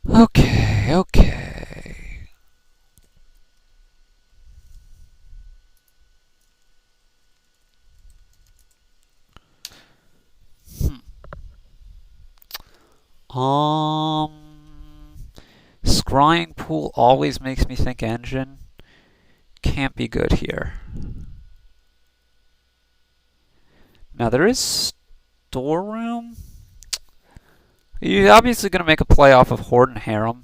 Okay, okay. Hmm. Scrying pool always makes me think engine. Can't be good here. Now there is storeroom. You're obviously going to make a play off of Horde and Harem.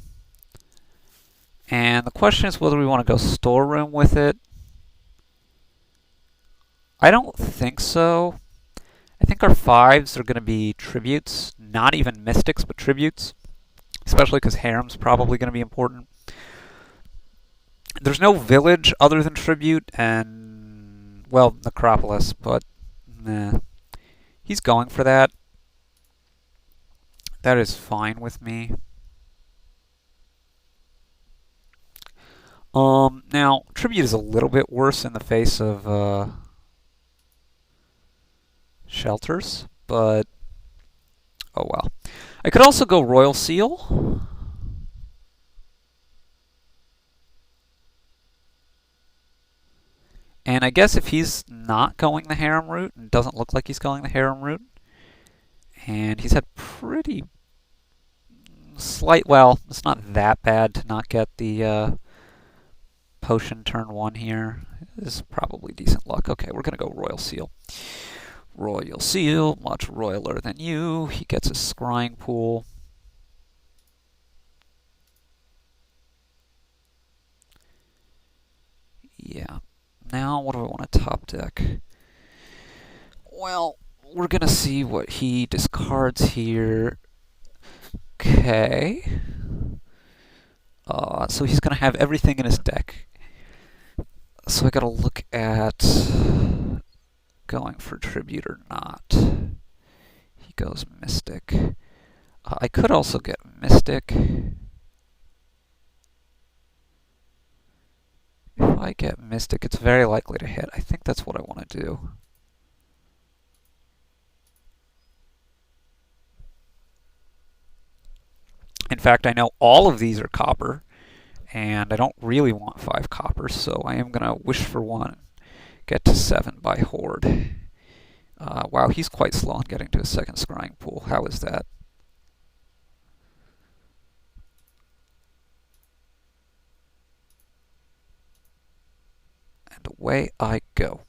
And the question is whether we want to go storeroom with it. I don't think so. I think our fives are going to be tributes, not even mystics, but tributes, especially because Harem's probably going to be important. There's no village other than tribute and, well, Necropolis, but nah. He's going for that. That is fine with me. Now, tribute is a little bit worse in the face of shelters, but oh well. I could also go Royal Seal. And I guess if he's not going the harem route, and doesn't look like he's going the harem route, and he's had pretty slight, well, it's not that bad to not get the potion turn one here. This is probably decent luck. Okay, we're going to go Royal Seal. Royal Seal, much royaler than you. He gets a scrying pool. Yeah. Now, what do I want to top deck? Well, we're going to see what he discards here. Okay. So he's going to have everything in his deck. So I got to look at going for tribute or not. He goes Mystic. I could also get Mystic. If I get Mystic, it's very likely to hit. I think that's what I want to do. In fact, I know all of these are copper, and I don't really want 5 copper, so I am going to wish for 1. Get to 7 by Horde. Wow, he's quite slow on getting to a second scrying pool. How is that? And away I go.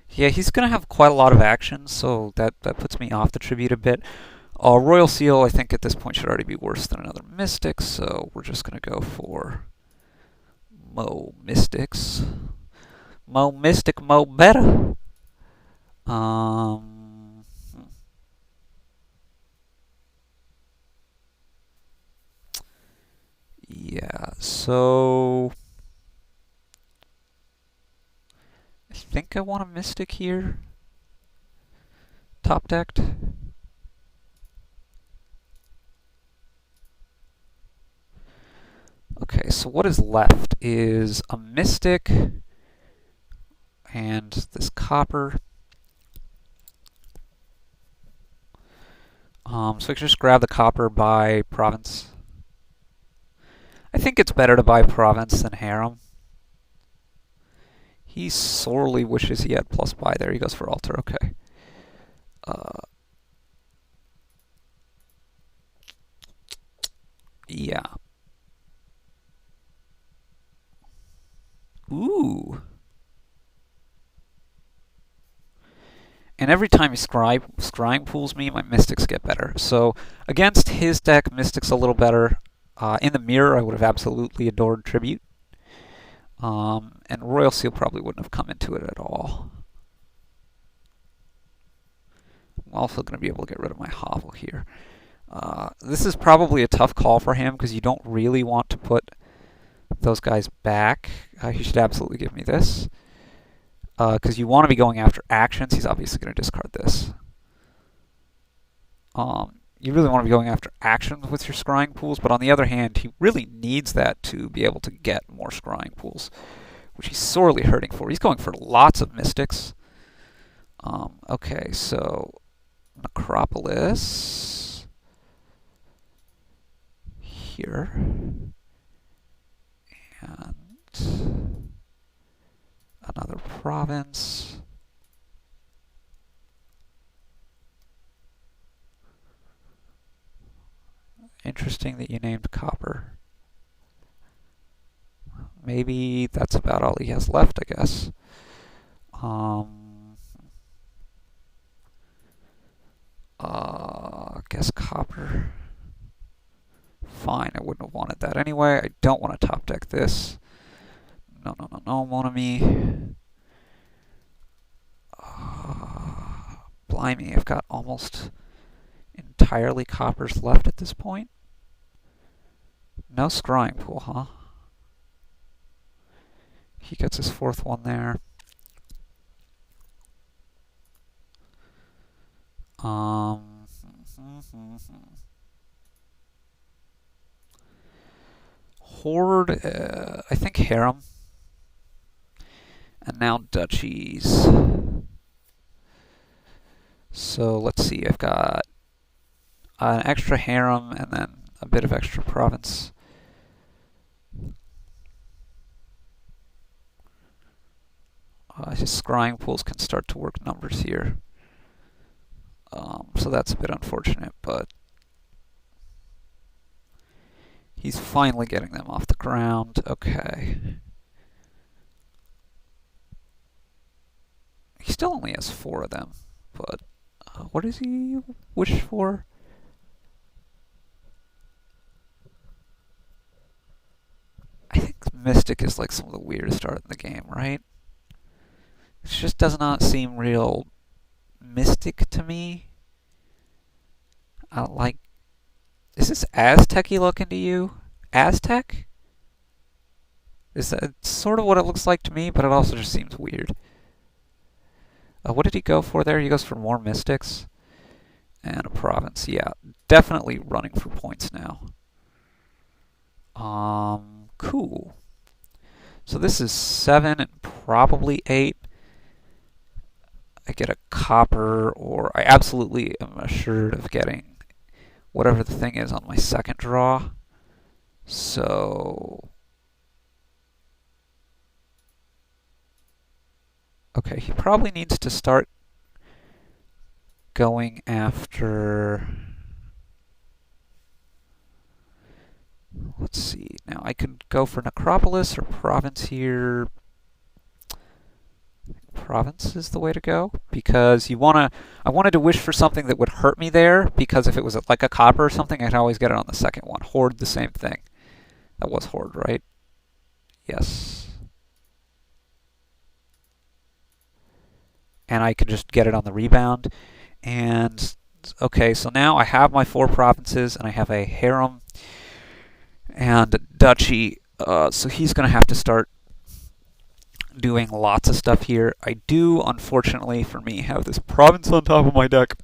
Yeah, he's going to have quite a lot of action, so that puts me off the tribute a bit. Royal Seal, I think at this point should already be worse than another Mystic, so we're just going to go for Mo Mystics. Mo Mystic, Mo better. Um, yeah, so I think I want a Mystic here. Top decked. Okay, so what is left is a Mystic and this copper. So I can just grab the copper by province. I think it's better to buy province than harem. He sorely wishes he had plus buy there. He goes for altar. Okay. Yeah. Ooh. And every time he scrying pools me, my mystics get better. So against his deck, mystics a little better. In the mirror, I would have absolutely adored tribute. And Royal Seal probably wouldn't have come into it at all. I'm also going to be able to get rid of my hovel here. This is probably a tough call for him because you don't really want to put those guys back. He should absolutely give me this. Because you want to be going after actions. He's obviously going to discard this. You really want to be going after actions with your scrying pools, but on the other hand, he really needs that to be able to get more scrying pools, which he's sorely hurting for. He's going for lots of mystics. Okay, so Necropolis. here. And another province. Interesting that you named copper. Maybe that's about all he has left, I guess. Guess copper. Fine, I wouldn't have wanted that anyway. I don't want to top deck this. No, no, no, no, mon ami. Blimey, I've got almost entirely coppers left at this point. No scrying pool, huh? He gets his fourth one there. Horde, I think harem. And now duchies. So let's see, I've got an extra harem and then a bit of extra province. His scrying pools can start to work numbers here. So that's a bit unfortunate, but he's finally getting them off the ground. Okay. He still only has 4 of them, but what does he wish for? I think Mystic is like some of the weirdest art in the game, right? It just does not seem real mystic to me. Like, is this Aztec-y looking to you? Aztec? Is that sort of what it looks like to me, but it also just seems weird. What did he go for there? He goes for more mystics and a province. Yeah, definitely running for points now. Cool. So this is 7 and probably 8. I get a copper, or I absolutely am assured of getting whatever the thing is on my second draw. So okay, he probably needs to start going after... Let's see. Now I could go for Necropolis or Province here. Province is the way to go, because I wanted to wish for something that would hurt me there, because if it was like a copper or something, I'd always get it on the second one. Horde, the same thing. That was Horde, right? Yes. And I could just get it on the rebound. And okay, so now I have my 4 provinces, and I have a harem and a duchy. So he's going to have to start doing lots of stuff here. I do, unfortunately for me, have this province on top of my deck,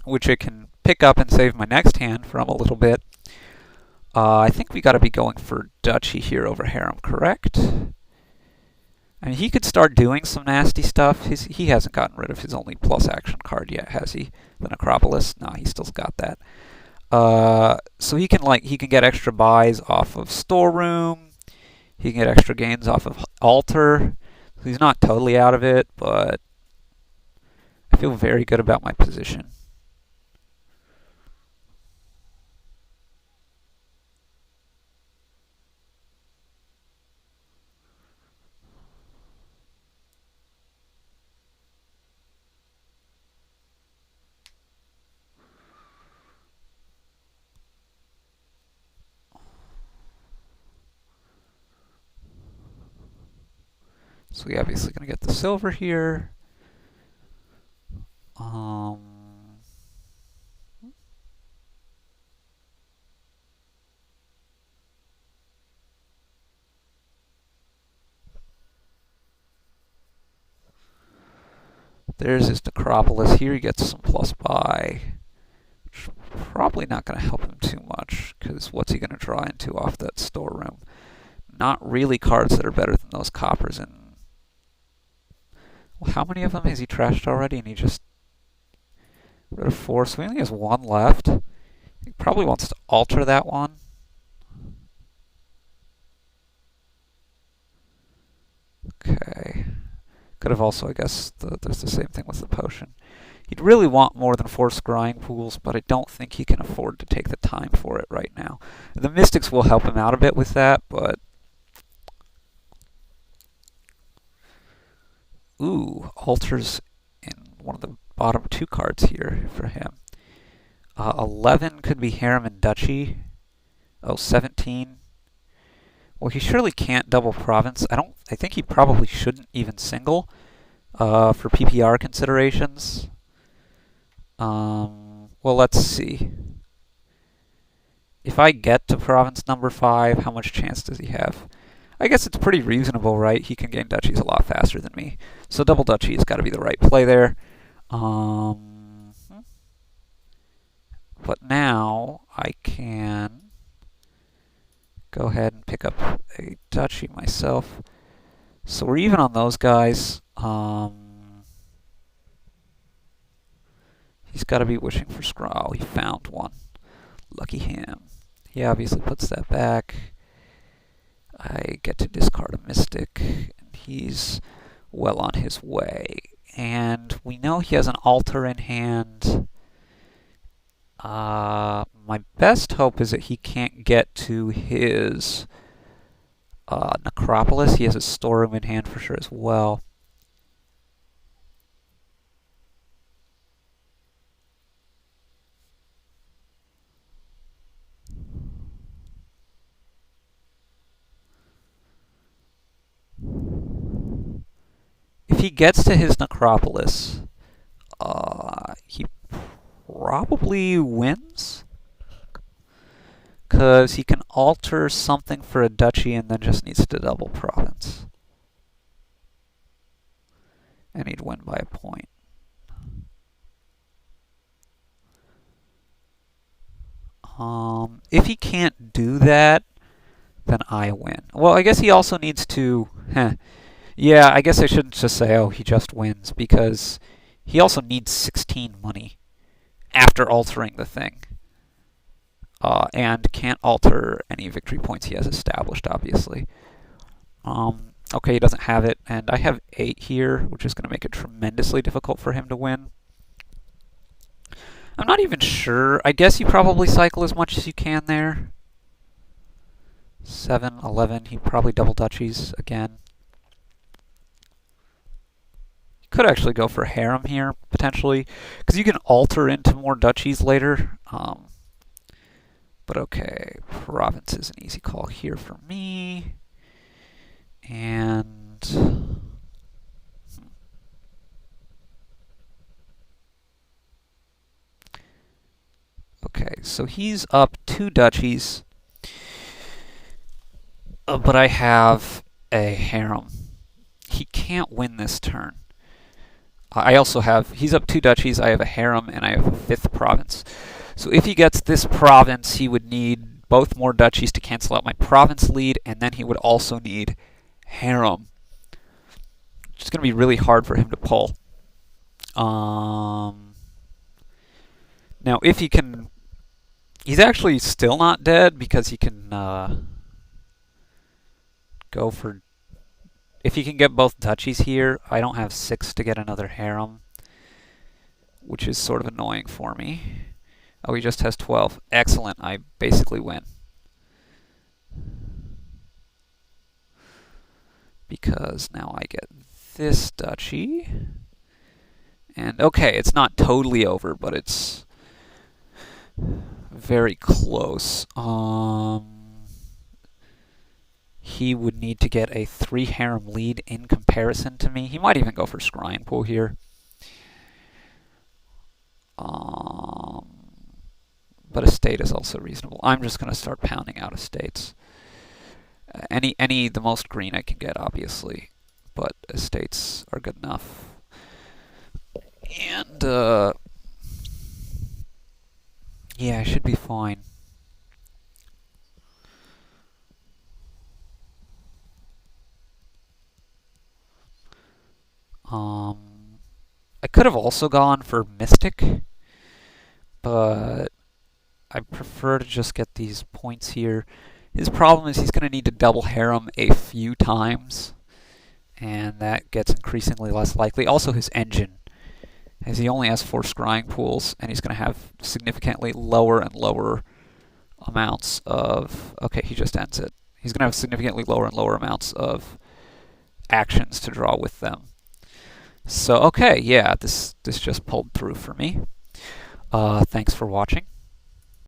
which I can pick up and save my next hand from a little bit. I think we got to be going for duchy here over harem, correct? I mean, he could start doing some nasty stuff. He hasn't gotten rid of his only plus action card yet, has he? The Necropolis? No, he still's got that. So he can get extra buys off of storeroom. He can get extra gains off of altar. So he's not totally out of it, but I feel very good about my position. So we obviously going to get the silver here. There's his Necropolis. Here he gets some plus buy. Probably not going to help him too much, because what's he going to draw into off that storeroom? Not really cards that are better than those coppers. And well, how many of them has he trashed already? And he just rid of 4, so he only has 1 left. He probably wants to alter that one. Okay. Could have also, I guess, there's the same thing with the potion. He'd really want more than 4 scrying pools, but I don't think he can afford to take the time for it right now. The Mystics will help him out a bit with that, but... Ooh, altars in one of the bottom 2 cards here for him. 11 could be Harem and Duchy. Oh, 17. Well, he surely can't double province. I think he probably shouldn't even single for PPR considerations. Well, let's see. If I get to province number 5, how much chance does he have? I guess it's pretty reasonable, right? He can gain duchies a lot faster than me. So double duchy has got to be the right play there. But now I can go ahead and pick up a duchy myself. So we're even on those guys. He's got to be wishing for scroll. He found one. Lucky him. He obviously puts that back. I get to discard a Mystic, and he's well on his way. And we know he has an altar in hand. My best hope is that he can't get to his Necropolis. He has a storeroom in hand for sure as well. If he gets to his Necropolis, he probably wins. Because he can alter something for a duchy and then just needs to double province. And he'd win by a point. If he can't do that, then I win. Well, I guess he also needs to... Yeah, I guess I shouldn't just say, oh, he just wins, because he also needs 16 money after altering the thing. And can't alter any victory points he has established, obviously. Okay, he doesn't have it, and I have 8 here, which is going to make it tremendously difficult for him to win. I'm not even sure. I guess you probably cycle as much as you can there. 7, 11, he probably double duchies again. Could actually go for harem here, potentially, because you can alter into more duchies later. But okay, province is an easy call here for me. And... Okay, so he's up 2 duchies. But I have a harem. He can't win this turn. I also have... He's up 2 duchies, I have a harem, and I have a 5th province. So if he gets this province, he would need both more duchies to cancel out my province lead, and then he would also need harem. Which is going to be really hard for him to pull. Now, if he can... He's actually still not dead, because he can go for... If he can get both duchies here, I don't have 6 to get another harem, which is sort of annoying for me. Oh, he just has 12. Excellent. I basically win. Because now I get this duchy. And okay, it's not totally over, but it's very close. He would need to get a 3 harem lead in comparison to me. He might even go for scrying pool here. But estate is also reasonable. I'm just going to start pounding out estates. The most green I can get, obviously, but estates are good enough. And yeah, I should be fine. I could have also gone for Mystic, but I prefer to just get these points here. His problem is he's going to need to double harem a few times, and that gets increasingly less likely. Also, his engine, as he only has 4 scrying pools, and he's going to have significantly lower and lower amounts of... Okay, he just ends it. He's going to have significantly lower and lower amounts of actions to draw with them. So, okay, yeah, this just pulled through for me. Thanks for watching.